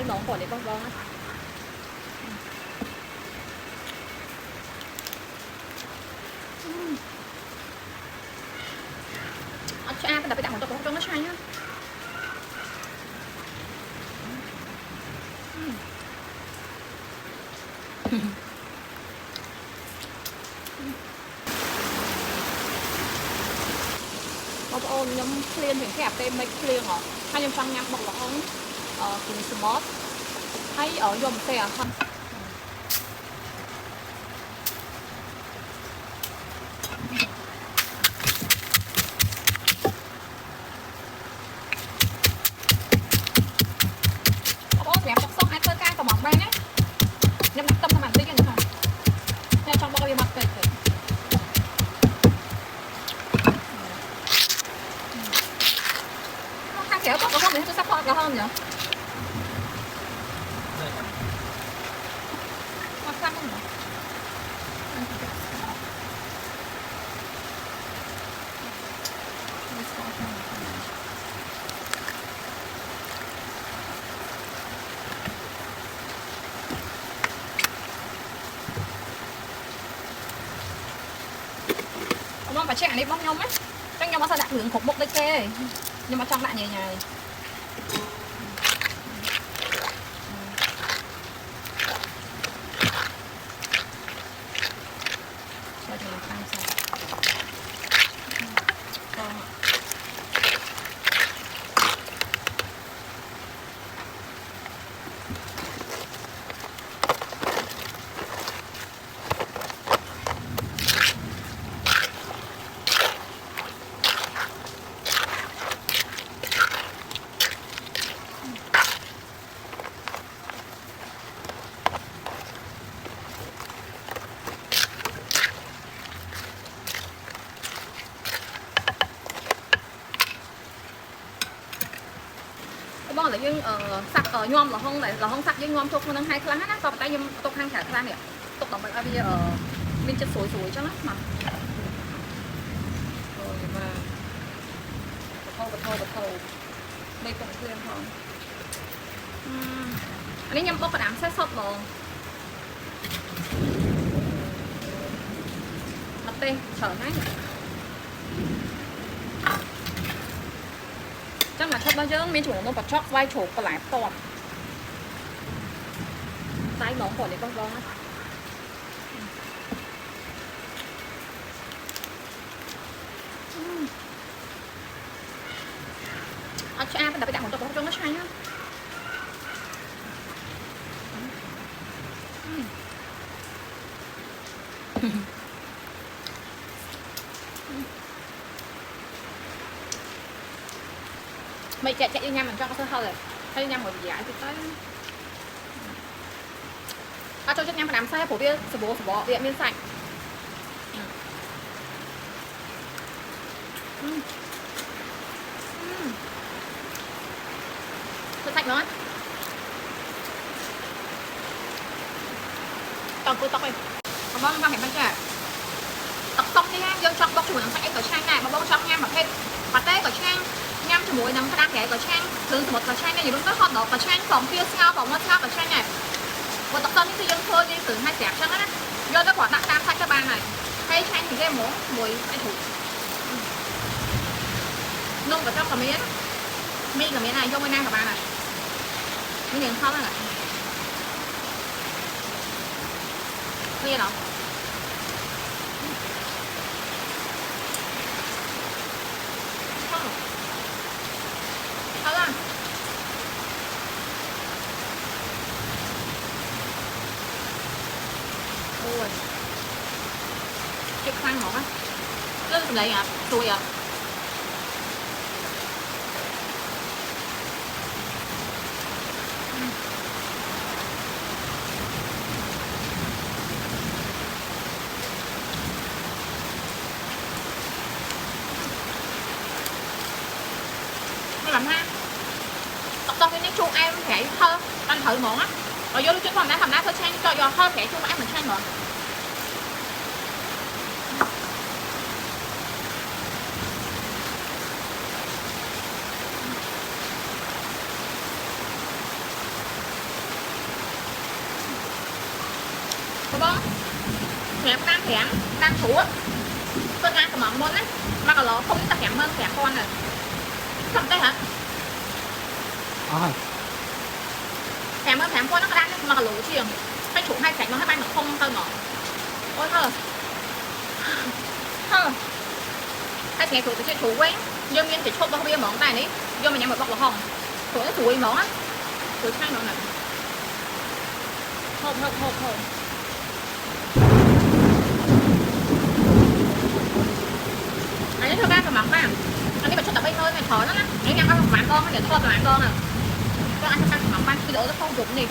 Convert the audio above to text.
nóng của đấy bong á. Cha cái đập cái đạn của nó chay nhá. Bông ôn nhâm clean thì kẹp tem make clean hả? Hay nhâm sang nhâm bọc lỏng cùng smart. Hay ở dùng xe không? Kéo có không để tôi sắp được hơn nhỉ? Hoặc xăm không nhỉ? Ông phải chạy đi bóc nhông ấy. Trong nhông nó sẽ đặt hướng khúc bốc đây kê. Nhưng mà trong lại nhầy nhầy. Bông là dương sạch ở nhom là không sạch với nhom thuộc nó hai khá á, còn tay dương tục hàng khá nè, tục đồng bây giờ ở bên chân suối cho lắm mà. Rồi mà bật thâu đây cũng thêm không. Anh ấy nhâm bốc cái đám xét sốt rồi. Mặt tê chở ngay. Chắc là chóp bao giờ mình chủ nó bật chóp vai chủ còn lại toàn tay nóng của đấy con á. Cha cái đập cái đạn của tôi cho nó chay nhá. Mày chạy đi nhanh mình cho có sơ hơi rồi. Hay nhanh một giải thì tới. Cho chất nhanh mà làm sai phổ biến sửa bố điện miên sạch. Thật sạch nói. Toàn cô tóc này. Còn bông phải băng trẻ. Tóc tóc đi ha, dương chọc bóc chủ nắng sạch ở trang này mà bông chọc nha mà thêm mặt tê ở trang. Nhâm cho muối nắng đang kẻ ở trang thường một ở trang này đúng rất hot đó ở trang phòng kia sao phòng nó sao ở trang này một tập tân thì dân thôi đi từ hai sẹp cho nó do nó quả tặng tam sách các bạn này hay trang thì cái món muối hay thủ nung vào trong cái miếng là miếng này cho bên nam các bạn này miếng này không này kia đó cái khăn ngọt á nó lấy à tôi à nó làm ha tập trong cái chuông em phải thơ ăn thử món á rồi vô lúc trước còn đã thầm đá thơ trang cho do thơ phải chuông em mình trang rồi con mẹ con đang thèm đang thủ á con ăn cái món món á mà cả lỗ không ta thèm hơn thèm con rồi không thế hả thèm hơn thèm con nó đang mà cả lỗ chiềng hay chủ hai cảnh nó hai bay nó không thôi mà ôi thôi thôi hai thèm thủ từ trên thủ quên dương nhiên chỉ chốt bao nhiêu món này đấy do mình nhận một bọc là hồng thủ nó thủ món á thủ hai món này thôi anh ấy thưa ba cái mặt ba anh ấy mà cho tập bay hơi này thở nó nếu ăn con mạng con để cho bạn con à con ăn cho mặt ba cái đỡ nó không dụng đi